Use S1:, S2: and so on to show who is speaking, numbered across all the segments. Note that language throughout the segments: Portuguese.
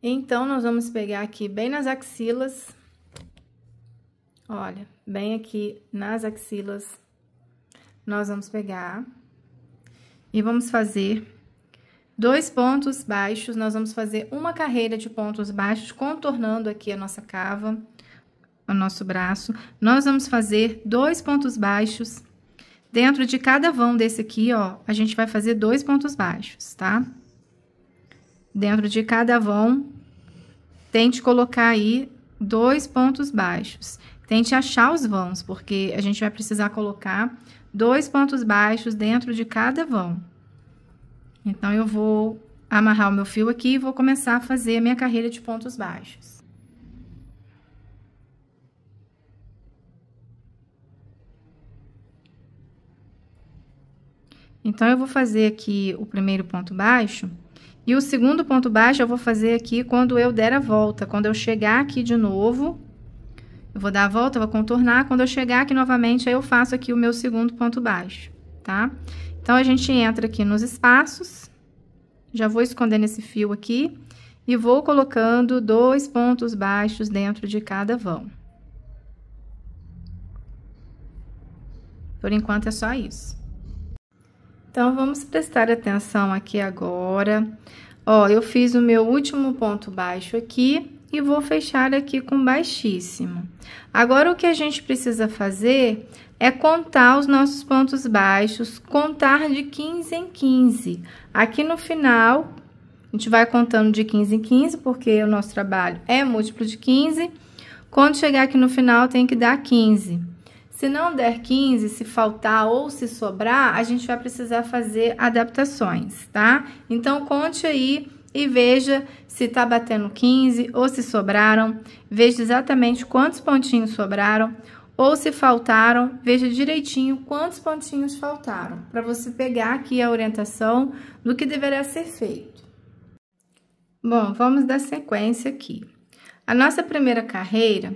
S1: Então, nós vamos pegar aqui bem nas axilas, olha, bem aqui nas axilas, nós vamos pegar e vamos fazer 2 pontos baixos. Nós vamos fazer uma carreira de pontos baixos, contornando aqui a nossa cava, o nosso braço. Nós vamos fazer 2 pontos baixos. Dentro de cada vão desse aqui, ó, a gente vai fazer 2 pontos baixos, tá? Dentro de cada vão, tente colocar aí 2 pontos baixos. Tente achar os vãos, porque a gente vai precisar colocar 2 pontos baixos dentro de cada vão. Então, eu vou amarrar o meu fio aqui e vou começar a fazer a minha carreira de pontos baixos. Então, eu vou fazer aqui o primeiro ponto baixo, e o segundo ponto baixo eu vou fazer aqui quando eu der a volta. Quando eu chegar aqui de novo, eu vou dar a volta, vou contornar. Quando eu chegar aqui novamente, aí eu faço aqui o meu segundo ponto baixo, tá? Então, a gente entra aqui nos espaços, já vou escondendo esse fio aqui, e vou colocando 2 pontos baixos dentro de cada vão. Por enquanto, é só isso. Então, vamos prestar atenção aqui agora. Ó, eu fiz o meu último ponto baixo aqui e vou fechar aqui com baixíssimo. Agora, o que a gente precisa fazer é contar os nossos pontos baixos, contar de 15 em 15. Aqui no final, a gente vai contando de 15 em 15, porque o nosso trabalho é múltiplo de 15. Quando chegar aqui no final, tem que dar 15. Se não der 15, se faltar ou se sobrar, a gente vai precisar fazer adaptações, tá? Então, conte aí e veja se tá batendo 15 ou se sobraram. Veja exatamente quantos pontinhos sobraram. Ou se faltaram, veja direitinho quantos pontinhos faltaram, para você pegar aqui a orientação do que deverá ser feito. Bom, vamos dar sequência aqui. A nossa primeira carreira,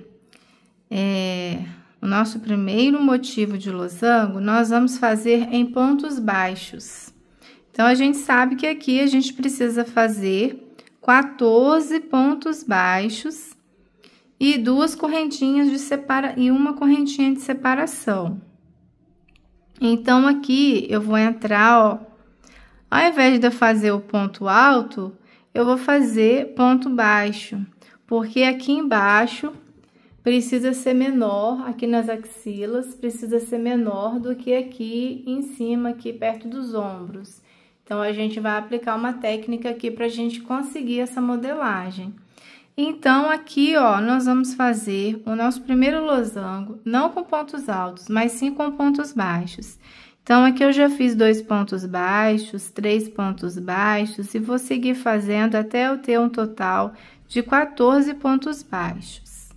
S1: o nosso primeiro motivo de losango, nós vamos fazer em pontos baixos. Então, a gente sabe que aqui a gente precisa fazer 14 pontos baixos e 2 correntinhas e uma correntinha de separação. Então, aqui eu vou entrar, ó, ao invés de eu fazer o ponto alto, eu vou fazer ponto baixo, porque aqui embaixo precisa ser menor, aqui nas axilas, precisa ser menor do que aqui em cima, aqui perto dos ombros. Então, a gente vai aplicar uma técnica aqui pra gente conseguir essa modelagem. Então, aqui, ó, nós vamos fazer o nosso primeiro losango, não com pontos altos, mas sim com pontos baixos. Então, aqui eu já fiz 2 pontos baixos, 3 pontos baixos, e vou seguir fazendo até eu ter um total de 14 pontos baixos.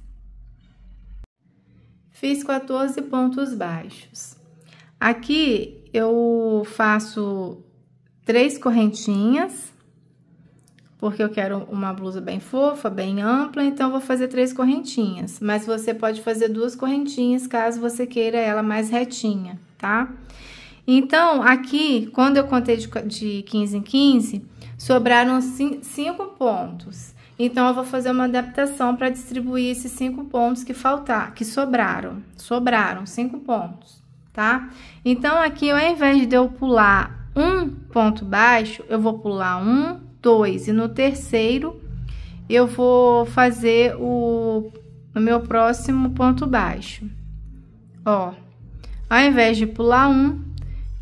S1: Fiz 14 pontos baixos. Aqui, eu faço 3 correntinhas, porque eu quero uma blusa bem fofa, bem ampla, então, eu vou fazer 3 correntinhas. Mas você pode fazer 2 correntinhas, caso você queira ela mais retinha, tá? Então, aqui, quando eu contei de 15 em 15, sobraram 5 pontos. Então, eu vou fazer uma adaptação para distribuir esses 5 pontos que sobraram. Sobraram 5 pontos, tá? Então, aqui, ao invés de eu pular um ponto baixo, eu vou pular 1, 2, e no terceiro eu vou fazer o meu próximo ponto baixo. Ó, ao invés de pular 1,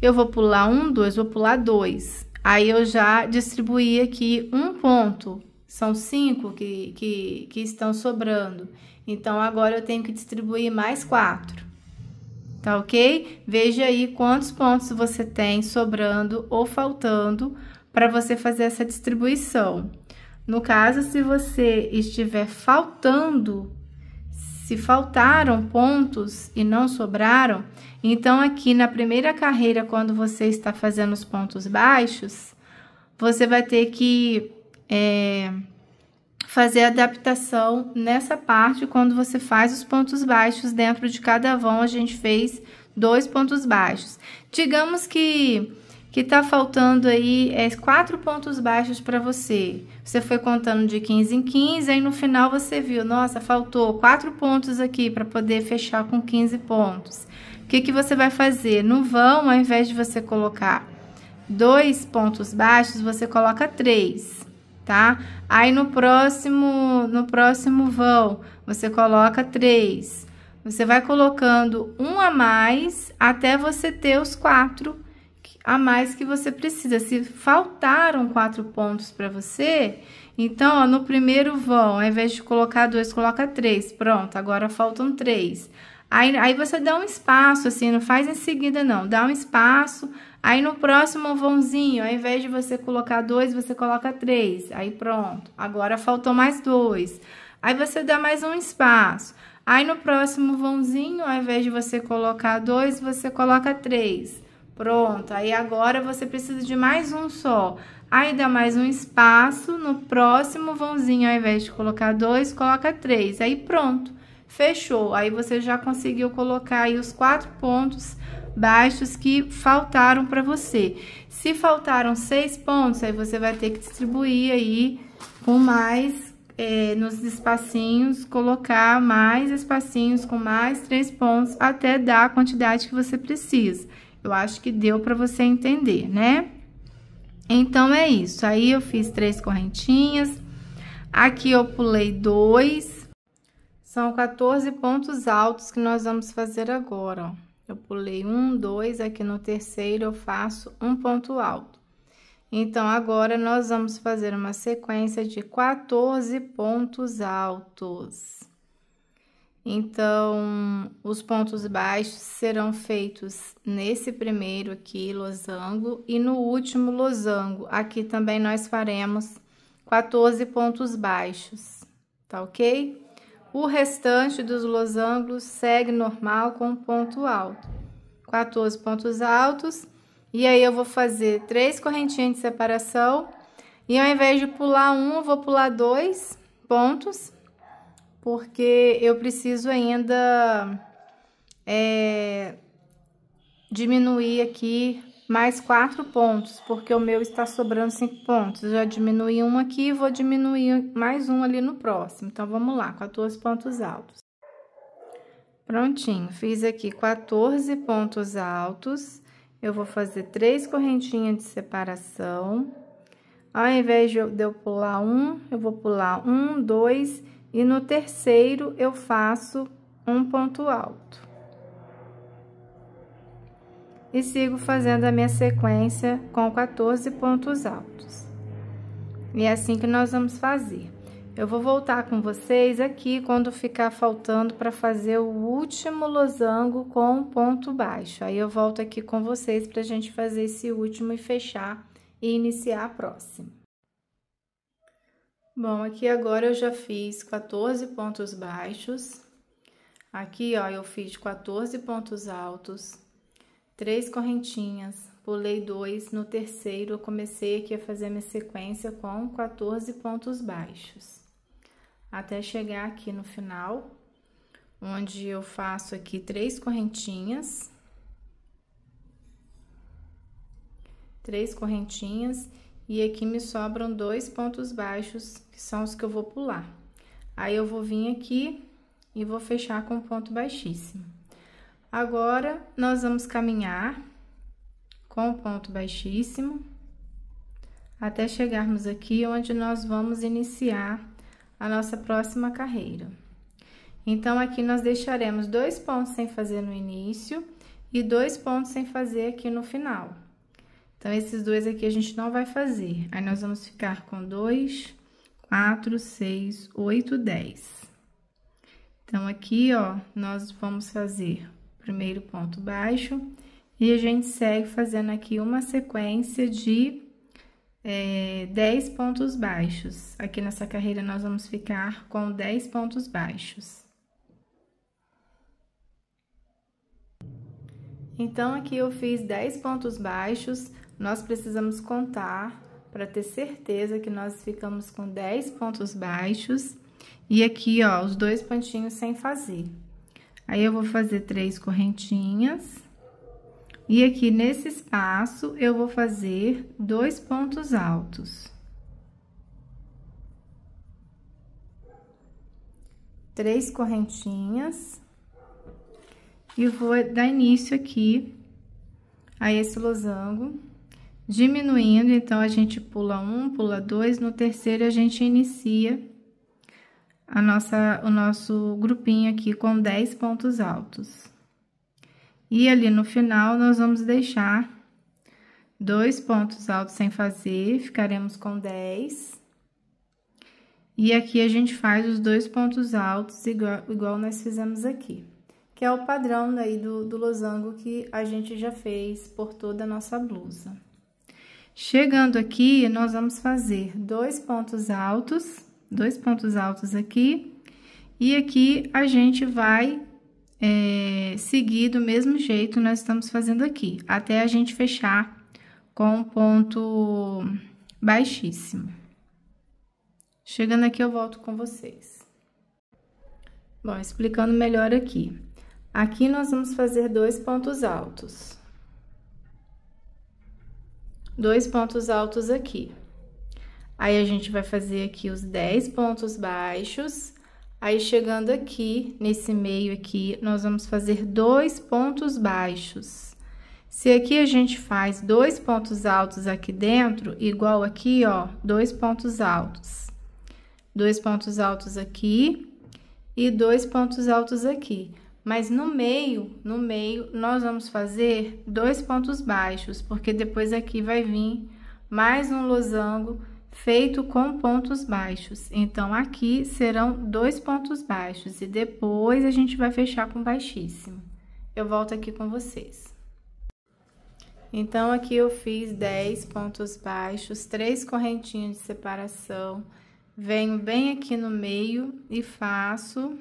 S1: eu vou pular 1, 2, vou pular 2. Aí, eu já distribuí aqui um ponto. São 5 que estão sobrando. Então, agora eu tenho que distribuir mais 4. Tá ok? Veja aí quantos pontos você tem sobrando ou faltando para você fazer essa distribuição. No caso, se você estiver faltando, se faltaram pontos e não sobraram, então aqui na primeira carreira, quando você está fazendo os pontos baixos, você vai ter que fazer a adaptação nessa parte. Quando você faz os pontos baixos, dentro de cada vão a gente fez 2 pontos baixos. Digamos que que tá faltando aí 4 pontos baixos para você. Você foi contando de 15 em 15, aí no final você viu, nossa, faltou 4 pontos aqui para poder fechar com 15 pontos. O que que você vai fazer? No vão, ao invés de você colocar 2 pontos baixos, você coloca 3, tá? Aí no próximo vão, você coloca 3. Você vai colocando um a mais até você ter os 4 a mais que você precisa. Se faltaram 4 pontos para você, então, ó, no primeiro vão, ao invés de colocar 2, coloca 3. Pronto, agora faltam 3. Aí você dá um espaço, assim, não faz em seguida, não. Dá um espaço. Aí, no próximo vãozinho, ao invés de você colocar 2, você coloca 3. Aí, pronto. Agora, faltou mais 2. Aí, você dá mais um espaço. Aí, no próximo vãozinho, ao invés de você colocar 2, você coloca 3. Pronto. Aí, agora, você precisa de mais um só. Aí, dá mais um espaço. No próximo vãozinho, ao invés de colocar 2, coloca 3. Aí, pronto. Fechou. Aí, você já conseguiu colocar aí os 4 pontos baixos que faltaram para você. Se faltaram 6 pontos, aí você vai ter que distribuir aí com mais, nos espacinhos, colocar mais espacinhos com mais 3 pontos, até dar a quantidade que você precisa. Eu acho que deu para você entender, né? Então, é isso. Aí, eu fiz 3 correntinhas. Aqui, eu pulei 2. São 14 pontos altos que nós vamos fazer agora, ó. Eu pulei 1, 2, aqui no terceiro eu faço um ponto alto. Então, agora, nós vamos fazer uma sequência de 14 pontos altos. Então, os pontos baixos serão feitos nesse primeiro aqui, losango, e no último losango. Aqui também nós faremos 14 pontos baixos, tá ok? O restante dos losangos segue normal com ponto alto. 14 pontos altos. E aí, eu vou fazer 3 correntinhas de separação. E ao invés de pular 1, eu vou pular 2 pontos. Porque eu preciso ainda diminuir aqui mais 4 pontos. Porque o meu está sobrando 5 pontos. Eu já diminui um aqui e vou diminuir mais um ali no próximo. Então, vamos lá, 14 pontos altos. Prontinho, fiz aqui 14 pontos altos. Eu vou fazer 3 correntinhas de separação. Ao invés de eu pular 1, eu vou pular 1, 2, e no terceiro eu faço um ponto alto. E sigo fazendo a minha sequência com 14 pontos altos. E é assim que nós vamos fazer. Eu vou voltar com vocês aqui quando ficar faltando para fazer o último losango com ponto baixo. Aí, eu volto aqui com vocês pra gente fazer esse último e fechar e iniciar a próxima. Bom, aqui agora eu já fiz 14 pontos baixos. Aqui, ó, eu fiz 14 pontos altos, 3 correntinhas, pulei 2, no terceiro eu comecei aqui a fazer minha sequência com 14 pontos baixos. Até chegar aqui no final, onde eu faço aqui 3 correntinhas. 3 correntinhas, e aqui me sobram 2 pontos baixos, que são os que eu vou pular. Aí, eu vou vir aqui e vou fechar com ponto baixíssimo. Agora, nós vamos caminhar com ponto baixíssimo, até chegarmos aqui, onde nós vamos iniciar a nossa próxima carreira. Então, aqui nós deixaremos 2 pontos sem fazer no início e 2 pontos sem fazer aqui no final. Então, esses 2 aqui a gente não vai fazer. Aí, nós vamos ficar com 2, 4, 6, 8, 10. Então, aqui, ó, nós vamos fazer o primeiro ponto baixo e a gente segue fazendo aqui uma sequência de 10 pontos baixos. Aqui nessa carreira, nós vamos ficar com 10 pontos baixos. Então, aqui eu fiz 10 pontos baixos, nós precisamos contar para ter certeza que nós ficamos com 10 pontos baixos. E aqui, ó, os 2 pontinhos sem fazer. Aí, eu vou fazer 3 correntinhas. E aqui nesse espaço, eu vou fazer 2 pontos altos. 3 correntinhas. E vou dar início aqui a esse losango, diminuindo. Então, a gente pula 1, pula 2, no terceiro a gente inicia o nosso grupinho aqui com 10 pontos altos. E ali no final, nós vamos deixar 2 pontos altos sem fazer, ficaremos com 10. E aqui a gente faz os 2 pontos altos igual nós fizemos aqui, que é o padrão aí do losango que a gente já fez por toda a nossa blusa. Chegando aqui, nós vamos fazer 2 pontos altos aqui, e aqui a gente vai seguir do mesmo jeito nós estamos fazendo aqui, até a gente fechar com um ponto baixíssimo. Chegando aqui, eu volto com vocês. Bom, explicando melhor aqui. Aqui nós vamos fazer 2 pontos altos. 2 pontos altos aqui. Aí, a gente vai fazer aqui os 10 pontos baixos. Aí, chegando aqui, nesse meio aqui, nós vamos fazer 2 pontos baixos. Se aqui a gente faz 2 pontos altos aqui dentro, igual aqui, ó, 2 pontos altos. 2 pontos altos aqui e 2 pontos altos aqui. Mas no meio, nós vamos fazer 2 pontos baixos, porque depois aqui vai vir mais um losango feito com pontos baixos. Então, aqui serão 2 pontos baixos e depois a gente vai fechar com baixíssimo. Eu volto aqui com vocês. Então, aqui eu fiz 10 pontos baixos, 3 correntinhas de separação, venho bem aqui no meio e faço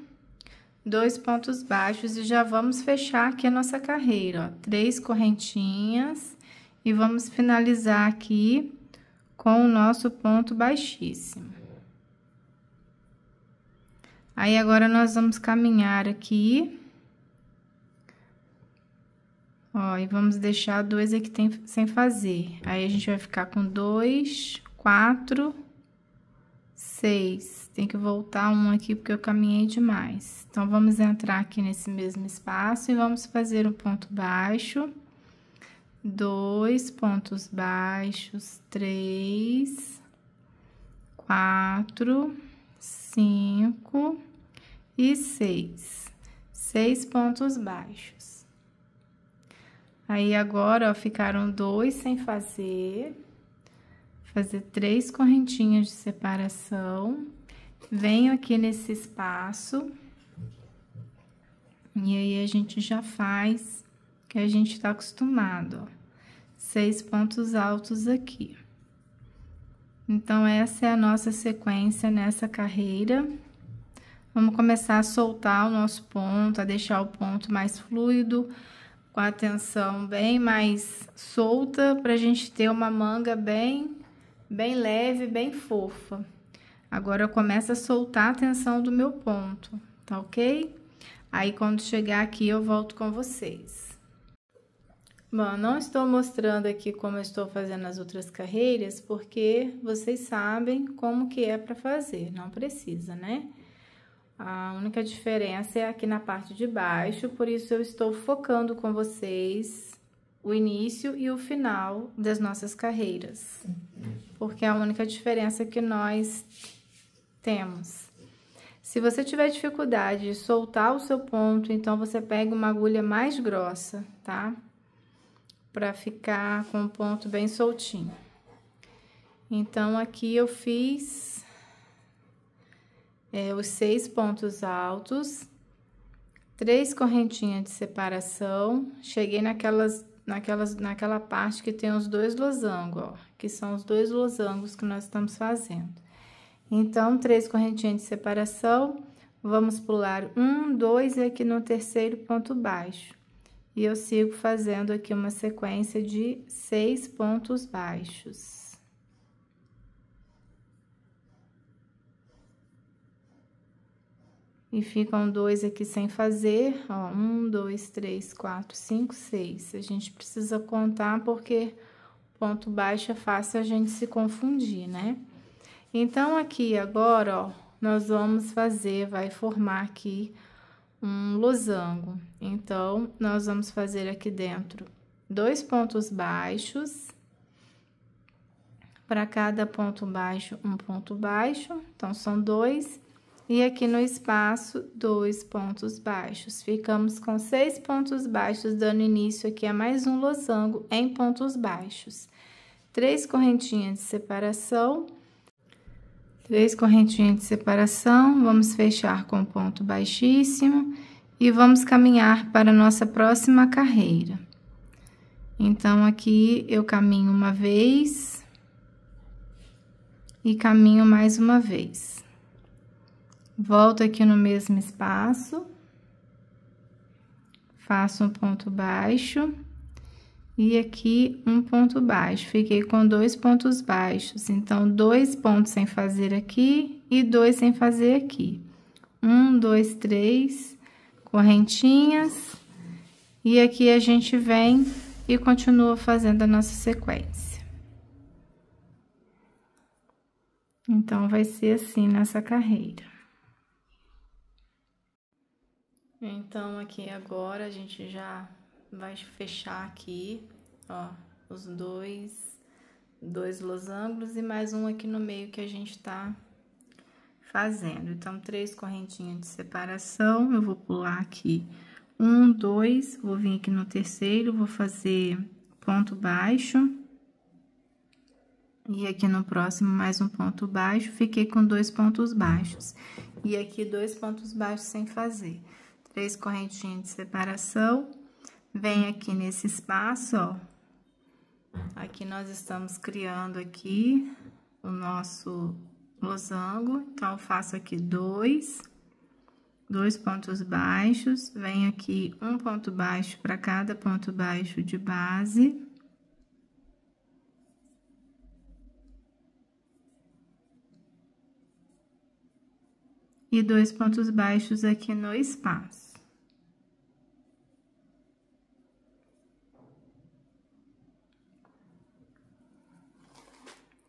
S1: 2 pontos baixos e já vamos fechar aqui a nossa carreira, ó. 3 correntinhas e vamos finalizar aqui com o nosso ponto baixíssimo. Aí, agora, nós vamos caminhar aqui, ó, e vamos deixar 2 aqui sem fazer. Aí, a gente vai ficar com 2, 4, 6. Tem que voltar um aqui porque eu caminhei demais. Então, vamos entrar aqui nesse mesmo espaço e vamos fazer um ponto baixo. 2 pontos baixos, 3, 4, 5 e 6. 6 pontos baixos. Aí, agora, ó, ficaram 2 sem fazer 3 correntinhas de separação. Venho aqui nesse espaço. E aí, a gente já faz que a gente tá acostumado, ó. 6 pontos altos aqui. Então, essa é a nossa sequência nessa carreira. Vamos começar a soltar o nosso ponto, a deixar o ponto mais fluido, com a tensão bem mais solta, pra gente ter uma manga bem leve, bem fofa. Agora, eu começo a soltar a tensão do meu ponto, tá ok? Aí, quando chegar aqui, eu volto com vocês. Bom, não estou mostrando aqui como eu estou fazendo as outras carreiras, porque vocês sabem como que é para fazer, não precisa, né? A única diferença é aqui na parte de baixo, por isso eu estou focando com vocês o início e o final das nossas carreiras, porque é a única diferença que nós temos. Se você tiver dificuldade de soltar o seu ponto, então você pega uma agulha mais grossa, tá? Pra ficar com o ponto bem soltinho. Então, aqui eu fiz os 6 pontos altos, 3 correntinhas de separação, cheguei naquela parte que tem os 2 losangos, ó, que são os 2 losangos que nós estamos fazendo. Então, 3 correntinhas de separação, vamos pular 1, 2 e aqui no terceiro ponto baixo. E eu sigo fazendo aqui uma sequência de 6 pontos baixos. E ficam 2 aqui sem fazer, ó, 1, 2, 3, 4, 5, 6. A gente precisa contar porque ponto baixo é fácil a gente se confundir, né? Então, aqui agora, ó, nós vamos fazer, vai formar aqui um losango. Então, nós vamos fazer aqui dentro 2 pontos baixos. Para cada ponto baixo, um ponto baixo. Então, são 2. E aqui no espaço, 2 pontos baixos. Ficamos com 6 pontos baixos, dando início aqui a mais um losango em pontos baixos. 3 correntinhas de separação. 3 correntinhas de separação, vamos fechar com ponto baixíssimo e vamos caminhar para a nossa próxima carreira. Então, aqui eu caminho uma vez e caminho mais uma vez. Volto aqui no mesmo espaço, faço um ponto baixo e aqui um ponto baixo. Fiquei com 2 pontos baixos, então 2 pontos sem fazer aqui e 2 sem fazer aqui. 1, 2, 3 correntinhas e aqui a gente vem e continua fazendo a nossa sequência. Então, vai ser assim nessa carreira. Então, aqui agora a gente já vai fechar aqui, ó, os dois losangos e mais um aqui no meio que a gente tá fazendo. Então, 3 correntinhas de separação, eu vou pular aqui 1, 2, vou vir aqui no terceiro, vou fazer ponto baixo. E aqui no próximo, mais um ponto baixo, fiquei com 2 pontos baixos. E aqui, 2 pontos baixos sem fazer. 3 correntinhas de separação. Vem aqui nesse espaço, ó. Aqui nós estamos criando aqui o nosso losango. Então, eu faço aqui 2 pontos baixos. Venho aqui um ponto baixo para cada ponto baixo de base. E 2 pontos baixos aqui no espaço.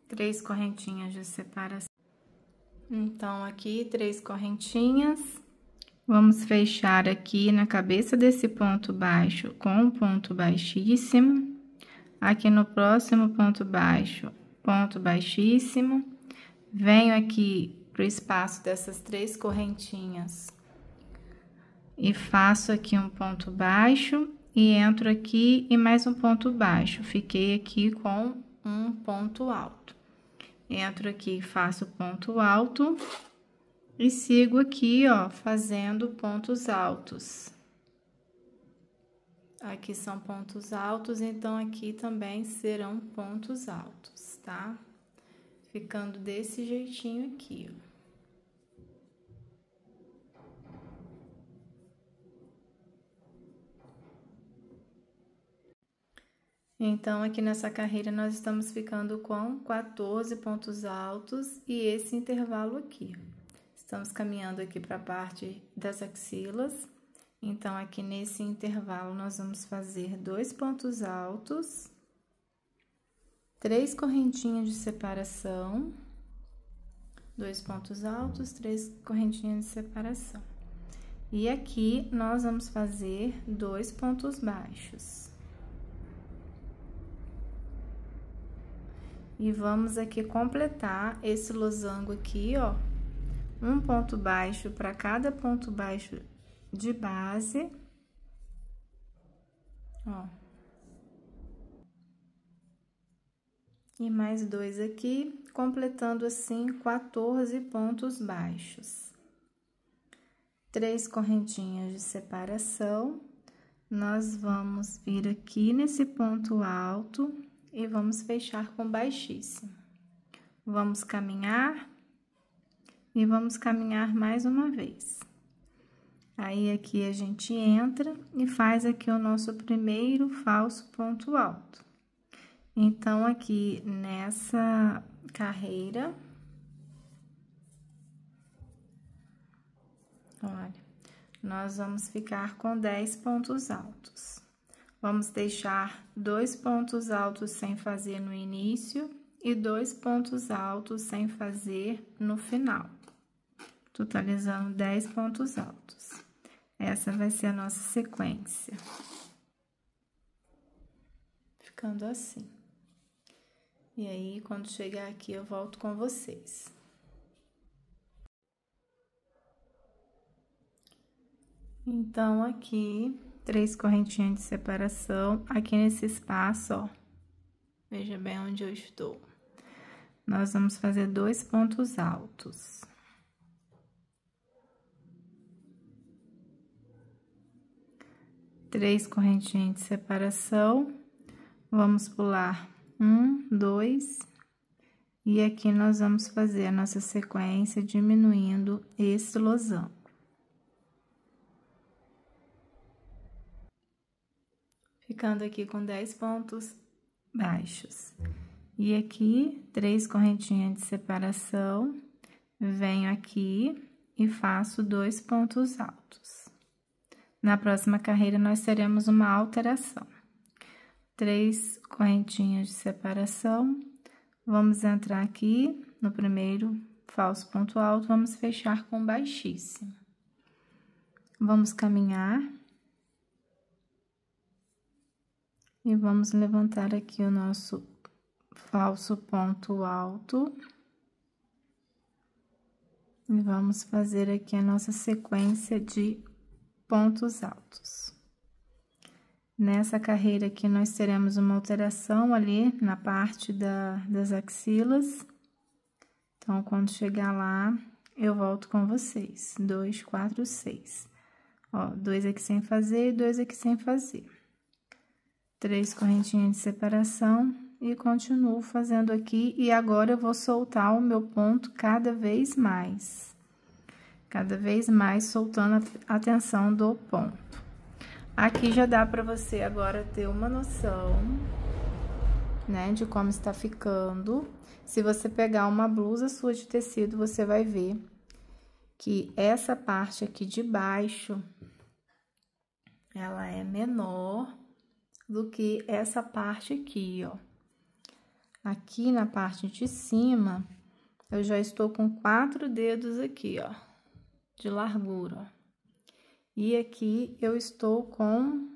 S1: Três correntinhas de separação. Então, aqui, 3 correntinhas. Vamos fechar aqui na cabeça desse ponto baixo com um ponto baixíssimo. Aqui no próximo ponto baixo, ponto baixíssimo. Venho aqui pro espaço dessas 3 correntinhas e faço aqui um ponto baixo e entro aqui e mais um ponto baixo. Fiquei aqui com um ponto alto. Entro aqui, faço ponto alto e sigo aqui, ó, fazendo pontos altos. Aqui são pontos altos, então aqui também serão pontos altos, tá? Ficando desse jeitinho aqui, ó. Então, aqui nessa carreira, nós estamos ficando com 14 pontos altos e esse intervalo aqui. Estamos caminhando aqui para a parte das axilas. Então, aqui nesse intervalo, nós vamos fazer 2 pontos altos, 3 correntinhas de separação, 2 pontos altos, 3 correntinhas de separação. E aqui, nós vamos fazer 2 pontos baixos. E vamos aqui completar esse losango aqui, ó, um ponto baixo para cada ponto baixo de base, ó. E mais 2 aqui, completando assim 14 pontos baixos. 3 correntinhas de separação, nós vamos vir aqui nesse ponto alto e vamos fechar com baixíssimo. Vamos caminhar e vamos caminhar mais uma vez. Aí, aqui a gente entra e faz aqui o nosso primeiro falso ponto alto. Então, aqui nessa carreira, Olha, nós vamos ficar com 10 pontos altos. Vamos deixar 2 pontos altos sem fazer no início e 2 pontos altos sem fazer no final, totalizando 10 pontos altos. Essa vai ser a nossa sequência. Ficando assim. E aí, quando chegar aqui, eu volto com vocês. Então, aqui, 3 correntinhas de separação, aqui nesse espaço, ó, veja bem onde eu estou. Nós vamos fazer 2 pontos altos. Três correntinhas de separação, vamos pular 1, 2, e aqui nós vamos fazer a nossa sequência diminuindo esse losango. Ficando aqui com 10 pontos baixos. E aqui, 3 correntinhas de separação, venho aqui e faço 2 pontos altos. Na próxima carreira, nós teremos uma alteração. 3 correntinhas de separação, vamos entrar aqui no primeiro falso ponto alto, vamos fechar com baixíssimo. Vamos caminhar. E vamos levantar aqui o nosso falso ponto alto. E vamos fazer aqui a nossa sequência de pontos altos. Nessa carreira aqui, nós teremos uma alteração ali na parte das axilas. Então, quando chegar lá, eu volto com vocês. 2, 4, 6. Ó, 2 aqui sem fazer e 2 aqui sem fazer. 3 correntinhas de separação e continuo fazendo aqui. E agora, eu vou soltar o meu ponto cada vez mais. Cada vez mais soltando a tensão do ponto. Aqui já dá pra você agora ter uma noção, né, de como está ficando. Se você pegar uma blusa sua de tecido, você vai ver que essa parte aqui de baixo, ela é menor do que essa parte aqui, ó. Aqui na parte de cima, eu já estou com 4 dedos aqui, ó, de largura, ó. E aqui eu estou com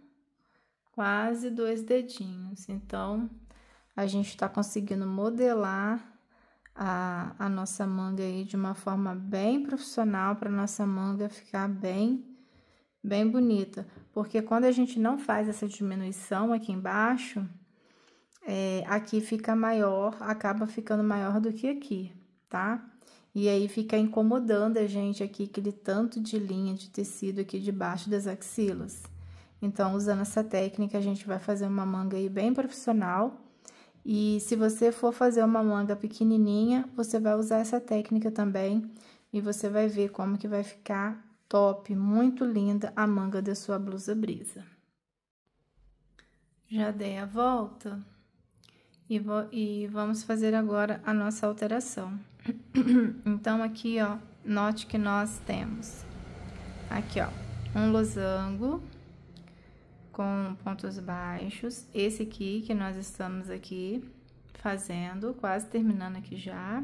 S1: quase 2 dedinhos. Então, a gente tá conseguindo modelar a nossa manga aí de uma forma bem profissional, para nossa manga ficar bem bonita. Porque quando a gente não faz essa diminuição aqui embaixo, aqui fica maior, acaba ficando maior do que aqui, tá? E aí, fica incomodando a gente aqui, aquele tanto de linha de tecido aqui debaixo das axilas. Então, usando essa técnica, a gente vai fazer uma manga aí bem profissional. E se você for fazer uma manga pequenininha, você vai usar essa técnica também. E você vai ver como que vai ficar top, muito linda a manga da sua blusa brisa. Já dei a volta. E vamos fazer agora a nossa alteração. Então, aqui, ó, note que nós temos aqui, ó, um losango com pontos baixos. Esse aqui que nós estamos aqui fazendo, quase terminando aqui já.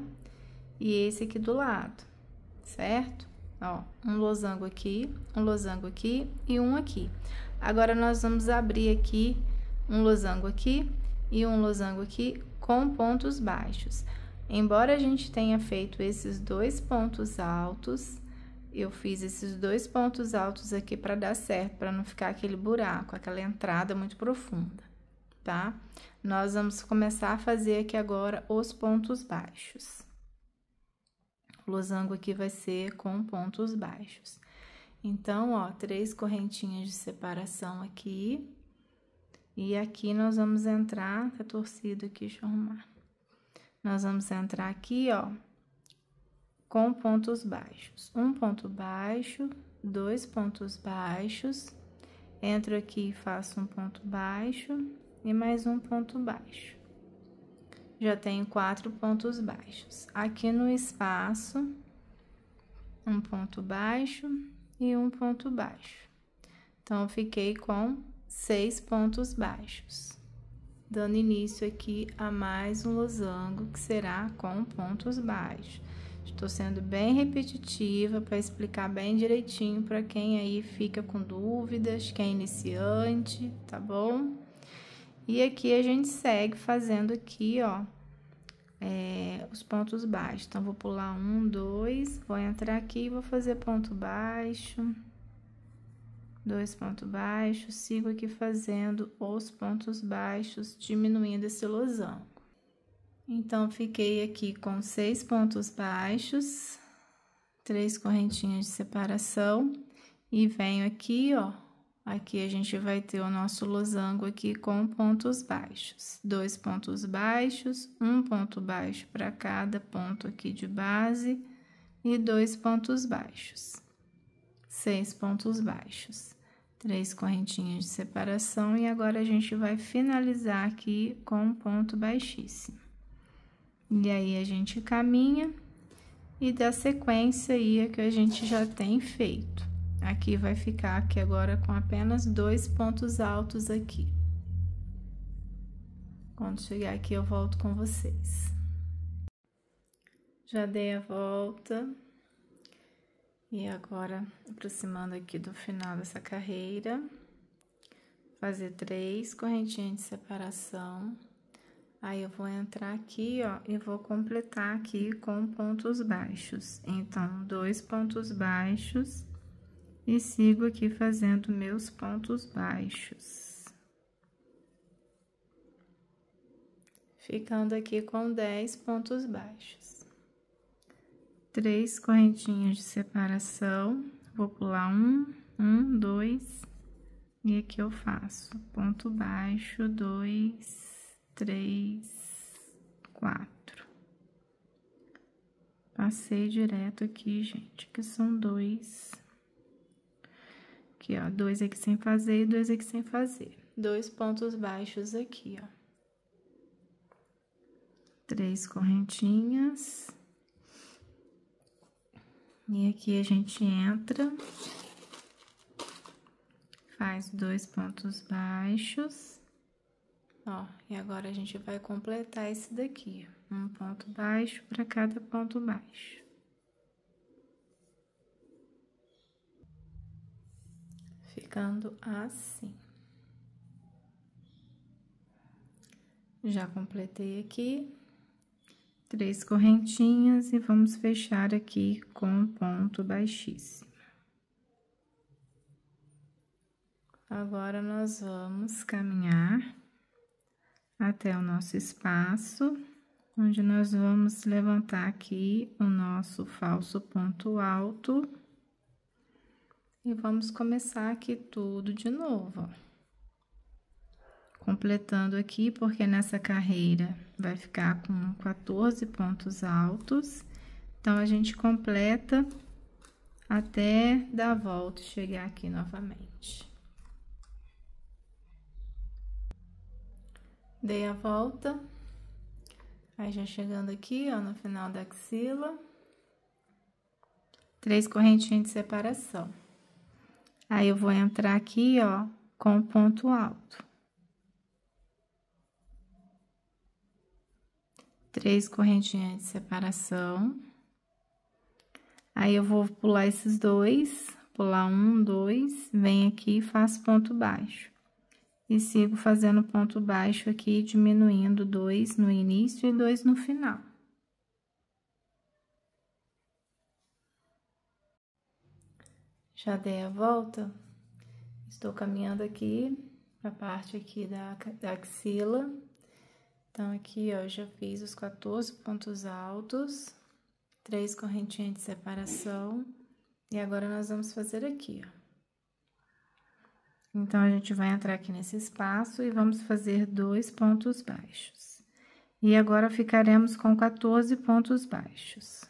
S1: E esse aqui do lado, certo? Ó, um losango aqui e um aqui. Agora, nós vamos abrir aqui um losango aqui e um losango aqui com pontos baixos. Embora a gente tenha feito esses 2 pontos altos, eu fiz esses 2 pontos altos aqui para dar certo, para não ficar aquele buraco, aquela entrada muito profunda, tá? Nós vamos começar a fazer aqui agora os pontos baixos. O losango aqui vai ser com pontos baixos. Então, ó, 3 correntinhas de separação aqui. E aqui nós vamos entrar, tá torcido aqui, deixa eu arrumar. Nós vamos entrar aqui, ó, com pontos baixos. Um ponto baixo, 2 pontos baixos. Entro aqui e faço um ponto baixo e mais um ponto baixo. Já tenho 4 pontos baixos. Aqui no espaço, um ponto baixo e um ponto baixo. Então, eu fiquei com 6 pontos baixos, dando início aqui a mais um losango, que será com pontos baixos. Estou sendo bem repetitiva para explicar bem direitinho para quem aí fica com dúvidas, quem é iniciante, tá bom? E aqui a gente segue fazendo aqui, ó, os pontos baixos. Então, vou pular 1, 2, vou entrar aqui e vou fazer ponto baixo, 2 pontos baixos, sigo aqui fazendo os pontos baixos, diminuindo esse losango. Então, fiquei aqui com 6 pontos baixos, 3 correntinhas de separação, e venho aqui, ó, aqui a gente vai ter o nosso losango aqui com pontos baixos. 2 pontos baixos, um ponto baixo para cada ponto aqui de base, e 2 pontos baixos. 6 pontos baixos, 3 correntinhas de separação, e agora a gente vai finalizar aqui com um ponto baixíssimo. E aí, a gente caminha e dá sequência aí que a gente já tem feito. Aqui vai ficar aqui agora com apenas 2 pontos altos aqui. Quando chegar aqui, eu volto com vocês. Já dei a volta. E agora, aproximando aqui do final dessa carreira, fazer 3 correntinhas de separação. Aí, eu vou entrar aqui, ó, e vou completar aqui com pontos baixos. Então, 2 pontos baixos e sigo aqui fazendo meus pontos baixos. Ficando aqui com 10 pontos baixos. 3 correntinhas de separação, vou pular 1, 2, e aqui eu faço ponto baixo, 2, 3, 4. Passei direto aqui, gente, que são 2. Aqui, ó, 2 aqui sem fazer e 2 aqui sem fazer. 2 pontos baixos aqui, ó. 3 correntinhas. E aqui a gente entra, faz 2 pontos baixos. Ó, e agora a gente vai completar esse daqui, um ponto baixo para cada ponto baixo. Ficando assim. Já completei aqui 3 correntinhas e vamos fechar aqui com um ponto baixíssimo. Agora, nós vamos caminhar até o nosso espaço, onde nós vamos levantar aqui o nosso falso ponto alto. E vamos começar aqui tudo de novo, ó. Completando aqui, porque nessa carreira vai ficar com 14 pontos altos. Então, a gente completa até dar a volta e chegar aqui novamente. Dei a volta, aí já chegando aqui, ó, no final da axila, 3 correntinhas de separação. Aí, eu vou entrar aqui, ó, com o ponto alto. 3 correntinhas de separação. Aí, eu vou pular esses 2, pular 1, 2, venho aqui e faço ponto baixo. E sigo fazendo ponto baixo aqui, diminuindo 2 no início e 2 no final. Já dei a volta, estou caminhando aqui, a parte aqui da axila. Então, aqui, ó, já fiz os 14 pontos altos, 3 correntinhas de separação, e agora nós vamos fazer aqui, ó. Então, a gente vai entrar aqui nesse espaço e vamos fazer 2 pontos baixos. E agora, ficaremos com 14 pontos baixos.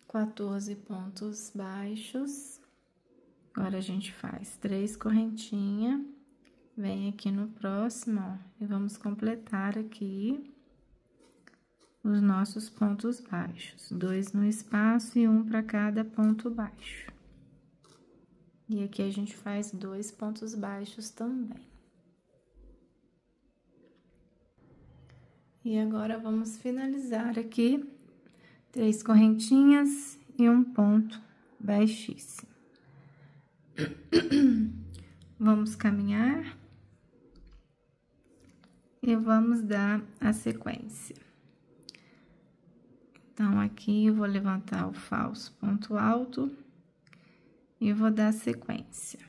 S1: 14 pontos baixos. Agora, a gente faz 3 correntinhas, vem aqui no próximo, ó, e vamos completar aqui os nossos pontos baixos. 2 no espaço e 1 para cada ponto baixo. E aqui a gente faz 2 pontos baixos também. E agora, vamos finalizar aqui 3 correntinhas e um ponto baixíssimo. Vamos caminhar e vamos dar a sequência. Então, aqui eu vou levantar o falso ponto alto e vou dar a sequência.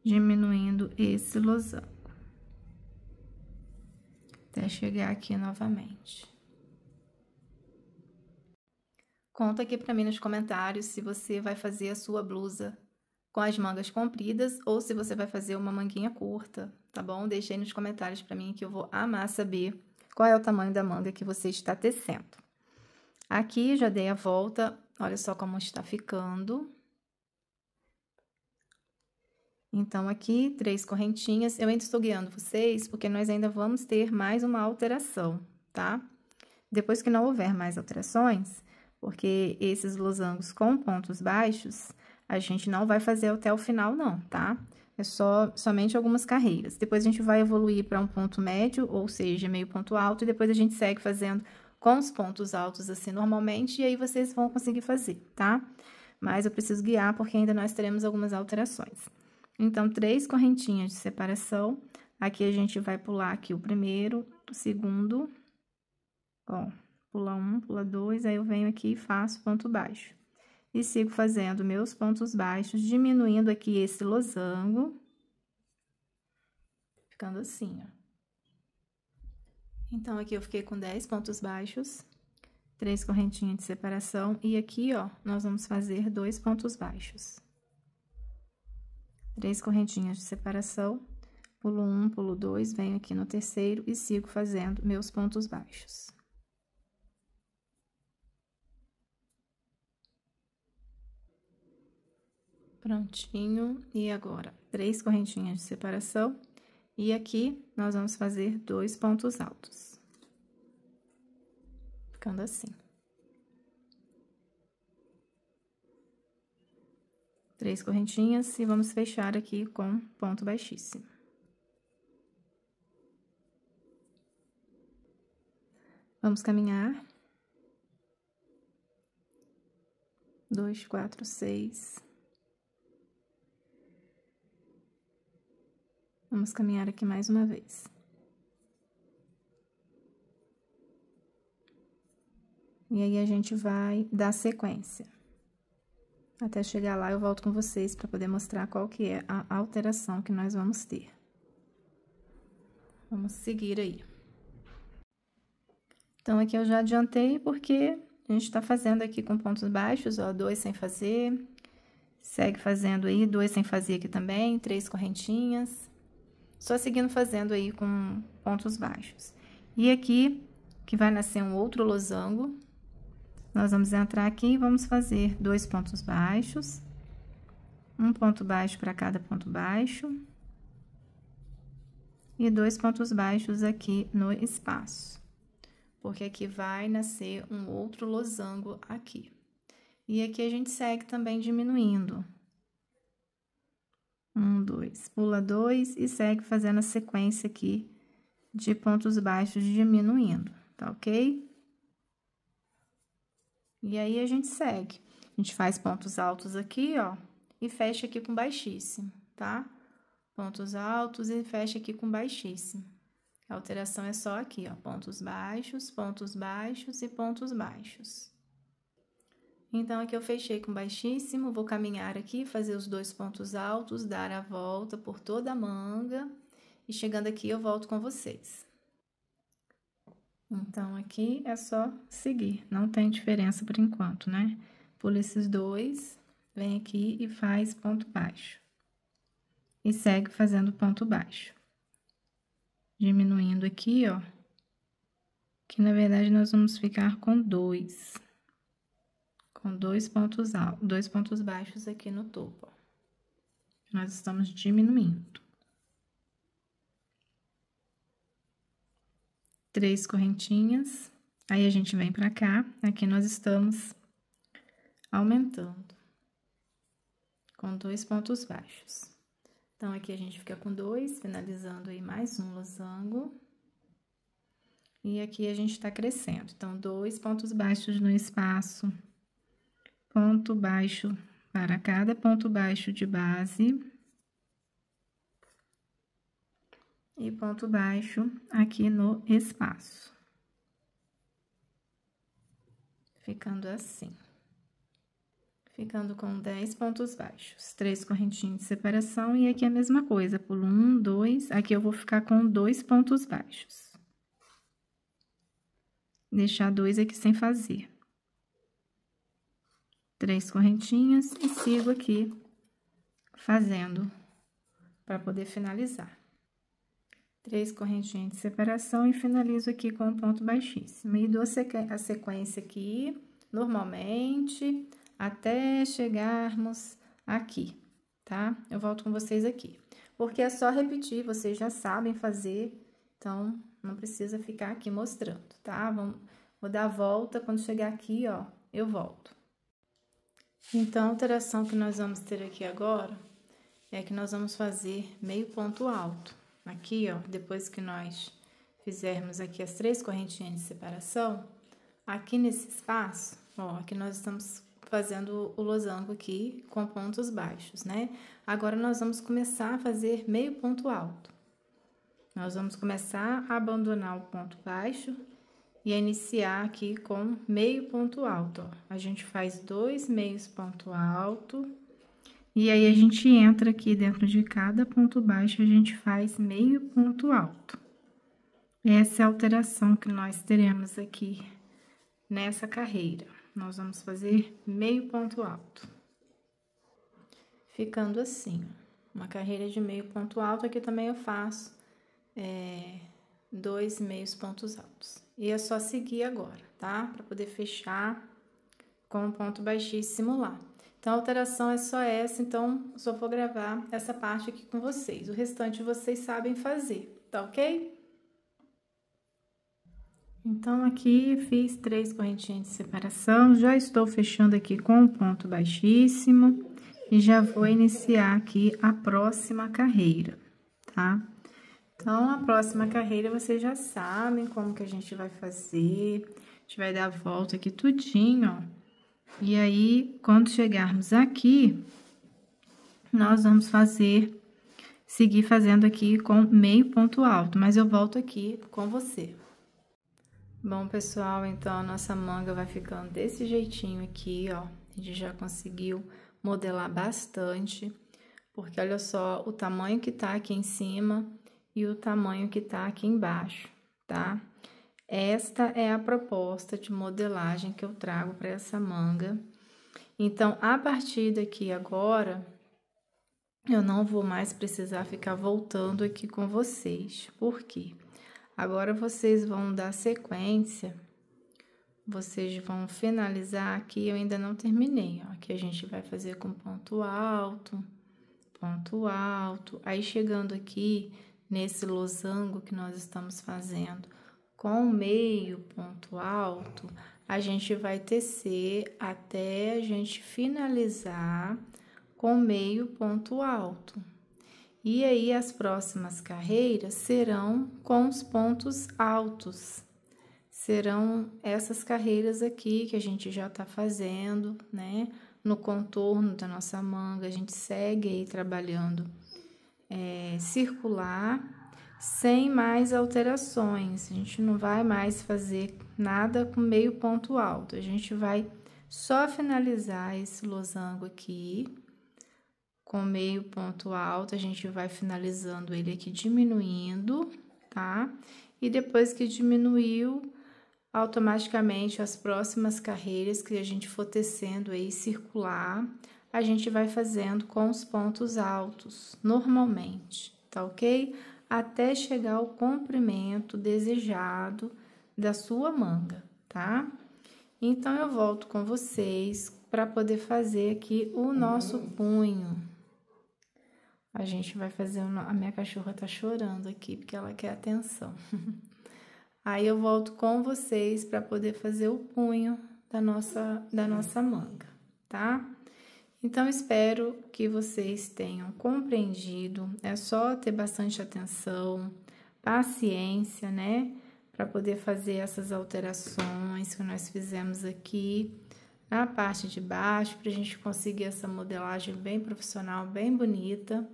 S1: Diminuindo esse losango. Até chegar aqui novamente. Conta aqui pra mim nos comentários se você vai fazer a sua blusa com as mangas compridas ou se você vai fazer uma manguinha curta, tá bom? Deixa aí nos comentários pra mim que eu vou amar saber qual é o tamanho da manga que você está tecendo. Aqui já dei a volta, olha só como está ficando. Então, aqui, 3 correntinhas. Eu ainda estou guiando vocês, porque nós ainda vamos ter mais uma alteração, tá? Depois que não houver mais alterações, porque esses losangos com pontos baixos, a gente não vai fazer até o final, não, tá? É somente algumas carreiras. Depois, a gente vai evoluir para um ponto médio, ou seja, meio ponto alto, e depois a gente segue fazendo com os pontos altos, assim, normalmente, e aí vocês vão conseguir fazer, tá? Mas eu preciso guiar, porque ainda nós teremos algumas alterações. Então, 3 correntinhas de separação. Aqui, a gente vai pular aqui o primeiro, o segundo. Ó, pula 1, pula 2, aí eu venho aqui e faço ponto baixo. E sigo fazendo meus pontos baixos, diminuindo aqui esse losango. Ficando assim, ó. Então, aqui eu fiquei com 10 pontos baixos, 3 correntinhas de separação. E aqui, ó, nós vamos fazer 2 pontos baixos. 3 correntinhas de separação, pulo 1, pulo 2, venho aqui no terceiro e sigo fazendo meus pontos baixos. Prontinho, e agora, 3 correntinhas de separação, e aqui nós vamos fazer 2 pontos altos. Ficando assim. 3 correntinhas e vamos fechar aqui com ponto baixíssimo. Vamos caminhar. 2, 4, 6. Vamos caminhar aqui mais uma vez. E aí, a gente vai dar sequência. Até chegar lá, eu volto com vocês para poder mostrar qual que é a alteração que nós vamos ter. Vamos seguir aí. Então, aqui eu já adiantei, porque a gente tá fazendo aqui com pontos baixos, ó, 2 sem fazer. Segue fazendo aí, 2 sem fazer aqui também, 3 correntinhas. Só seguindo fazendo aí com pontos baixos. E aqui, que vai nascer um outro losango. Nós vamos entrar aqui e vamos fazer 2 pontos baixos, um ponto baixo para cada ponto baixo, e 2 pontos baixos aqui no espaço, porque aqui vai nascer um outro losango aqui. E aqui a gente segue também diminuindo. 1, 2, pula 2 e segue fazendo a sequência aqui de pontos baixos diminuindo, tá ok? E aí, a gente segue. A gente faz pontos altos aqui, ó, e fecha aqui com baixíssimo, tá? Pontos altos e fecha aqui com baixíssimo. A alteração é só aqui, ó, pontos baixos e pontos baixos. Então, aqui eu fechei com baixíssimo, vou caminhar aqui, fazer os 2 pontos altos, dar a volta por toda a manga, e chegando aqui, eu volto com vocês. Então, aqui é só seguir, não tem diferença por enquanto, né? Pula esses 2, vem aqui e faz ponto baixo. E segue fazendo ponto baixo. Diminuindo aqui, ó, que na verdade nós vamos ficar com 2. Com 2 pontos altos, 2 pontos baixos aqui no topo, ó. Nós estamos diminuindo. 3 correntinhas, aí a gente vem pra cá, aqui nós estamos aumentando com 2 pontos baixos. Então, aqui a gente fica com 2, finalizando aí mais um losango. E aqui a gente tá crescendo. Então, 2 pontos baixos no espaço, ponto baixo para cada ponto baixo de base. E ponto baixo aqui no espaço. Ficando assim. Ficando com 10 pontos baixos, 3 correntinhas de separação, e aqui a mesma coisa, pulo 1, 2, aqui eu vou ficar com 2 pontos baixos. Deixar 2 aqui sem fazer. 3 correntinhas e sigo aqui fazendo para poder finalizar. 3 correntinhas de separação e finalizo aqui com um ponto baixíssimo. E dou a sequência aqui, normalmente, até chegarmos aqui, tá? Eu volto com vocês aqui. Porque é só repetir, vocês já sabem fazer, então não precisa ficar aqui mostrando, tá? Vou dar a volta, quando chegar aqui, ó, eu volto. Então, a alteração que nós vamos ter aqui agora é que nós vamos fazer meio ponto alto. Aqui, ó, depois que nós fizermos aqui as 3 correntinhas de separação, aqui nesse espaço, ó, aqui nós estamos fazendo o losango aqui com pontos baixos, né? Agora, nós vamos começar a fazer meio ponto alto. Nós vamos começar a abandonar o ponto baixo e a iniciar aqui com meio ponto alto, ó. A gente faz 2 meios ponto alto, e aí a gente entra aqui dentro de cada ponto baixo, a gente faz meio ponto alto. Essa é a alteração que nós teremos aqui nessa carreira. Nós vamos fazer meio ponto alto. Ficando assim, uma carreira de meio ponto alto, aqui também eu faço 2 meios pontos altos. E é só seguir agora, tá? Para poder fechar com um ponto baixíssimo lá. Então, a alteração é só essa, então, só vou gravar essa parte aqui com vocês. O restante vocês sabem fazer, tá ok? Então, aqui fiz 3 correntinhas de separação, já estou fechando aqui com um ponto baixíssimo e já vou iniciar aqui a próxima carreira, tá? Então, a próxima carreira vocês já sabem como que a gente vai fazer. A gente vai dar a volta aqui tudinho, ó. E aí, quando chegarmos aqui, nós vamos seguir fazendo aqui com meio ponto alto, mas eu volto aqui com você. Bom, pessoal, então a nossa manga vai ficando desse jeitinho aqui, ó. A gente já conseguiu modelar bastante, porque olha só o tamanho que tá aqui em cima e o tamanho que tá aqui embaixo, tá? Esta é a proposta de modelagem que eu trago para essa manga. Então, a partir daqui agora, eu não vou mais precisar ficar voltando aqui com vocês. Por quê? Agora, vocês vão dar sequência, vocês vão finalizar aqui, eu ainda não terminei, ó. Aqui a gente vai fazer com ponto alto, aí chegando aqui nesse losango que nós estamos fazendo, com meio ponto alto, a gente vai tecer até a gente finalizar com meio ponto alto. E aí, as próximas carreiras serão com os pontos altos. Serão essas carreiras aqui que a gente já tá fazendo, né? No contorno da nossa manga, a gente segue aí trabalhando circular, sem mais alterações. A gente não vai mais fazer nada com meio ponto alto. A gente vai só finalizar esse losango aqui com meio ponto alto. A gente vai finalizando ele aqui diminuindo, tá? E depois que diminuiu, automaticamente as próximas carreiras que a gente for tecendo aí circular, a gente vai fazendo com os pontos altos, normalmente, tá ok? Até chegar ao comprimento desejado da sua manga, tá? Então, eu volto com vocês para poder fazer aqui o nosso punho. A gente vai fazer... A minha cachorra tá chorando aqui, porque ela quer atenção. Aí eu volto com vocês para poder fazer o punho da nossa manga, tá? Então, espero que vocês tenham compreendido. É só ter bastante atenção, paciência, né? Para poder fazer essas alterações que nós fizemos aqui na parte de baixo, para a gente conseguir essa modelagem bem profissional, bem bonita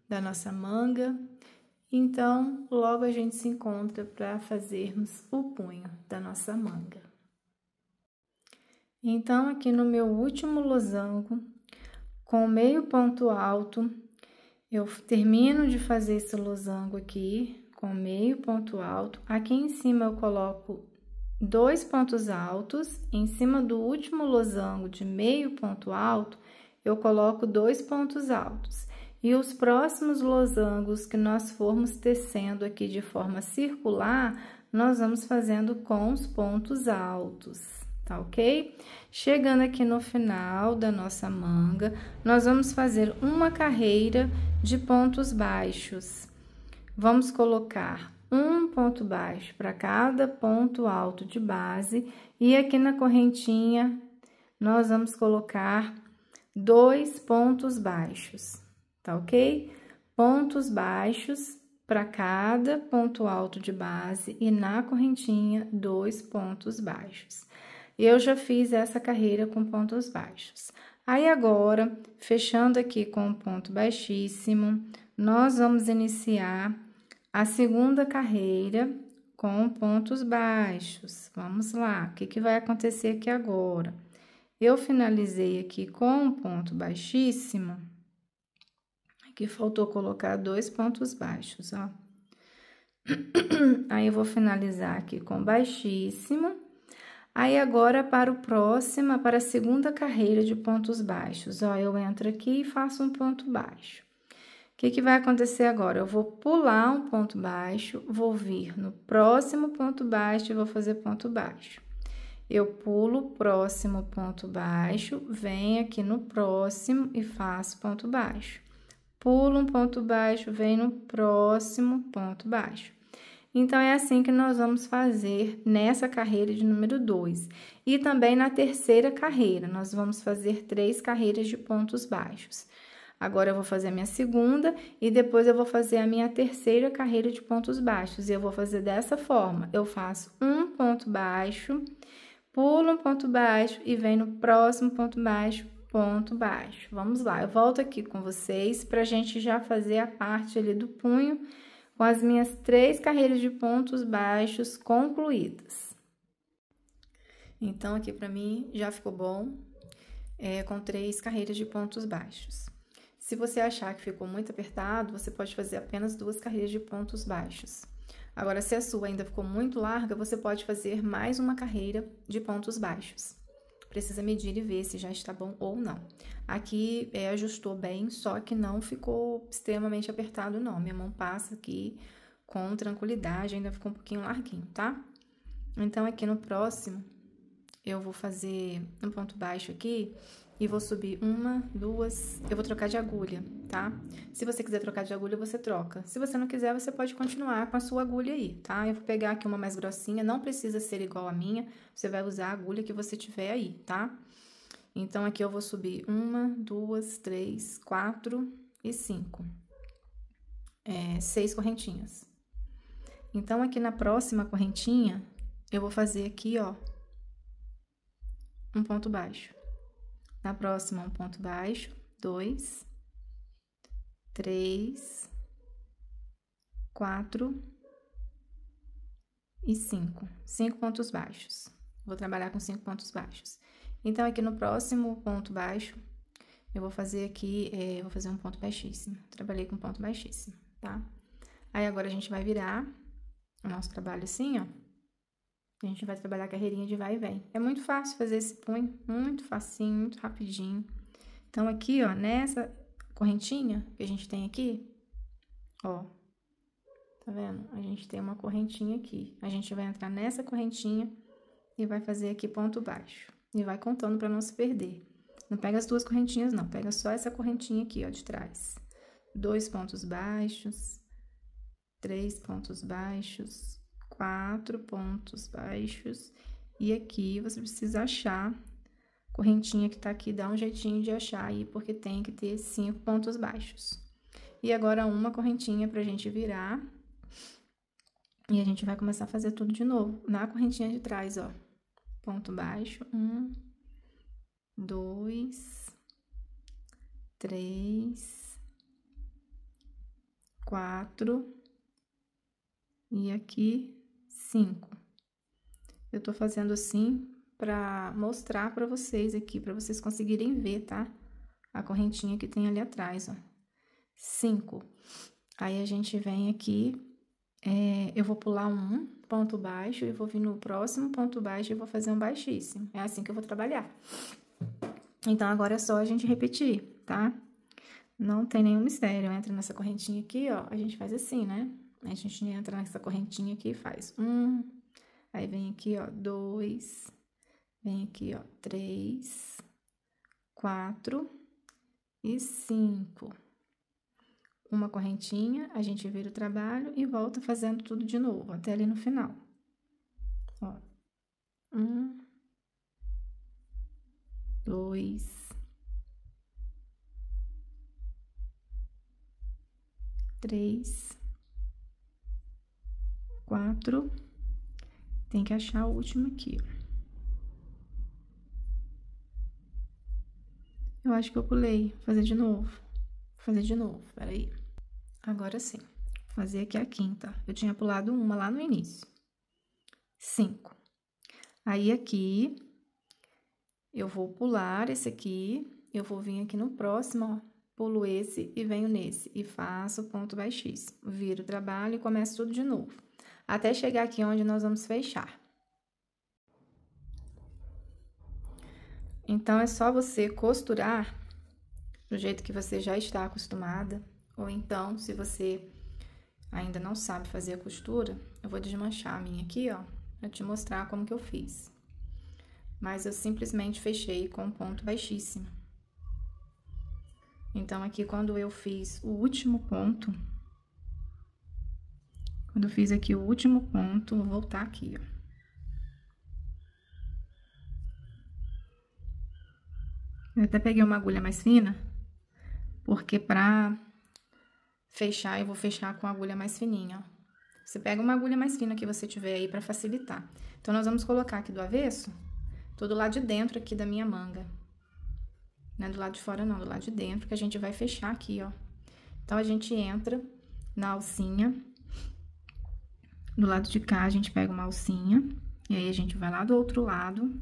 S1: da nossa manga. Então, logo a gente se encontra para fazermos o punho da nossa manga. Então, aqui no meu último losango, com meio ponto alto, eu termino de fazer esse losango aqui com meio ponto alto. Aqui em cima eu coloco 2 pontos altos, em cima do último losango de meio ponto alto, eu coloco 2 pontos altos. E os próximos losangos que nós formos tecendo aqui de forma circular, nós vamos fazendo com os pontos altos, tá ok? Chegando aqui no final da nossa manga, nós vamos fazer uma carreira de pontos baixos. Vamos colocar um ponto baixo para cada ponto alto de base, e aqui na correntinha nós vamos colocar 2 pontos baixos, tá ok? Pontos baixos para cada ponto alto de base e na correntinha 2 pontos baixos. Eu já fiz essa carreira com pontos baixos. Aí agora, fechando aqui com um ponto baixíssimo, nós vamos iniciar a segunda carreira com pontos baixos. Vamos lá, o que vai acontecer aqui agora? Eu finalizei aqui com um ponto baixíssimo. Aqui faltou colocar 2 pontos baixos, ó. Aí, eu vou finalizar aqui com baixíssimo. Aí, agora, para a segunda carreira de pontos baixos, ó, eu entro aqui e faço um ponto baixo. O que vai acontecer agora? Eu vou pular um ponto baixo, vou vir no próximo ponto baixo e vou fazer ponto baixo. Eu pulo o próximo ponto baixo, venho aqui no próximo e faço ponto baixo. Pulo um ponto baixo, venho no próximo ponto baixo. Então, é assim que nós vamos fazer nessa carreira de número 2. E também na terceira carreira, nós vamos fazer 3 carreiras de pontos baixos. Agora, eu vou fazer a minha segunda e depois eu vou fazer a minha terceira carreira de pontos baixos. E eu vou fazer dessa forma, eu faço um ponto baixo, pulo um ponto baixo e venho no próximo ponto baixo, ponto baixo. Vamos lá, eu volto aqui com vocês pra gente já fazer a parte ali do punho com as minhas 3 carreiras de pontos baixos concluídas. Então, aqui pra mim já ficou bom, com 3 carreiras de pontos baixos. Se você achar que ficou muito apertado, você pode fazer apenas 2 carreiras de pontos baixos. Agora, se a sua ainda ficou muito larga, você pode fazer mais uma carreira de pontos baixos. Precisa medir e ver se já está bom ou não. Aqui ajustou bem, só que não ficou extremamente apertado, não. Minha mão passa aqui com tranquilidade, ainda ficou um pouquinho larguinho, tá? Então, aqui no próximo, eu vou fazer um ponto baixo aqui e vou subir 1, 2, eu vou trocar de agulha, tá? Se você quiser trocar de agulha, você troca. Se você não quiser, você pode continuar com a sua agulha aí, tá? Eu vou pegar aqui uma mais grossinha, não precisa ser igual a minha, você vai usar a agulha que você tiver aí, tá? Então, aqui eu vou subir 1, 2, 3, 4 e 5. 6 correntinhas. Então, aqui na próxima correntinha, eu vou fazer aqui, ó, um ponto baixo. Na próxima, um ponto baixo, 2, 3, 4 e 5. 5 pontos baixos. Vou trabalhar com 5 pontos baixos. Então, aqui no próximo ponto baixo, eu vou fazer aqui, vou fazer um ponto baixíssimo. Trabalhei com ponto baixíssimo, tá? Aí, agora, a gente vai virar o nosso trabalho assim, ó. A gente vai trabalhar a carreirinha de vai e vem. É muito fácil fazer esse punho, muito facinho, muito rapidinho. Então, aqui, ó, nessa correntinha que a gente tem aqui, ó, tá vendo? A gente tem uma correntinha aqui. A gente vai entrar nessa correntinha e vai fazer aqui ponto baixo. E vai contando pra não se perder. Não pega as 2 correntinhas, não. Pega só essa correntinha aqui, ó, de trás. 2 pontos baixos, 3 pontos baixos, 4 pontos baixos. E aqui você precisa achar a correntinha que tá aqui, dá um jeitinho de achar aí, porque tem que ter 5 pontos baixos. E agora, uma correntinha pra gente virar. E a gente vai começar a fazer tudo de novo. Na correntinha de trás, ó. Ponto baixo, 1, 2, 3, 4 e aqui 5. Eu tô fazendo assim pra mostrar pra vocês aqui, pra vocês conseguirem ver, tá? A correntinha que tem ali atrás, ó. 5. Aí a gente vem aqui, eu vou pular um ponto baixo e vou vir no próximo ponto baixo e vou fazer um baixíssimo. É assim que eu vou trabalhar. Então, agora é só a gente repetir, tá? Não tem nenhum mistério. Entra nessa correntinha aqui, ó, a gente faz assim, né? A gente entra nessa correntinha aqui e faz 1, aí vem aqui, ó, 2, vem aqui, ó, 3, 4 e 5. Uma correntinha, a gente vira o trabalho e volta fazendo tudo de novo, até ali no final. Ó, 1, 2, 3, 4, tem que achar o último aqui, ó. Eu acho que eu pulei, vou fazer de novo, peraí. Agora sim, vou fazer aqui a quinta. Eu tinha pulado uma lá no início. 5. Aí, aqui, eu vou pular esse aqui, eu vou vir aqui no próximo, ó, pulo esse e venho nesse, e faço ponto baixíssimo. Viro o trabalho e começo tudo de novo, até chegar aqui onde nós vamos fechar. Então, é só você costurar do jeito que você já está acostumada, ou então, se você ainda não sabe fazer a costura, eu vou desmanchar a minha aqui, ó, pra te mostrar como que eu fiz. Mas eu simplesmente fechei com um ponto baixíssimo. Então, aqui, quando eu fiz o último ponto, vou voltar aqui, ó. Eu até peguei uma agulha mais fina, porque pra fechar, eu vou fechar com a agulha mais fininha, ó. Você pega uma agulha mais fina que você tiver aí pra facilitar. Então, nós vamos colocar aqui do avesso, todo lado de dentro aqui da minha manga. Não é do lado de fora, não, do lado de dentro, que a gente vai fechar aqui, ó. Então, a gente entra na alcinha. Do lado de cá, a gente pega uma alcinha. E aí, a gente vai lá do outro lado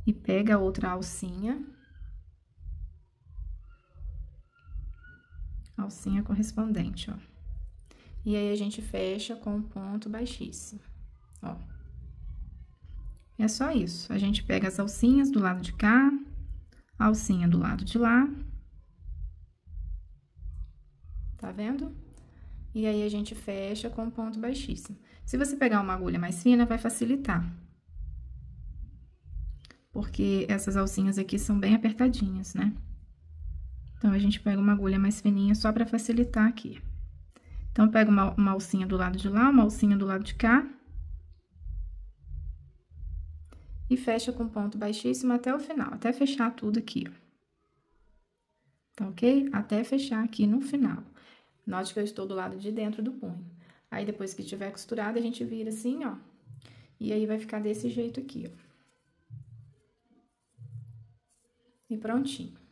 S1: e pega a outra alcinha. Alcinha correspondente, ó. E aí, a gente fecha com um ponto baixíssimo, ó. É só isso. A gente pega as alcinhas do lado de cá, a alcinha do lado de lá. Tá vendo? E aí, a gente fecha com um ponto baixíssimo. Se você pegar uma agulha mais fina, vai facilitar. Porque essas alcinhas aqui são bem apertadinhas, né? Então, a gente pega uma agulha mais fininha só pra facilitar aqui. Então, pega uma alcinha do lado de lá, uma alcinha do lado de cá. E fecha com ponto baixíssimo até o final, até fechar tudo aqui, ó. Tá ok? Até fechar aqui no final. Note que eu estou do lado de dentro do punho. Aí, depois que tiver costurado, a gente vira assim, ó. E aí, vai ficar desse jeito aqui, ó. E prontinho.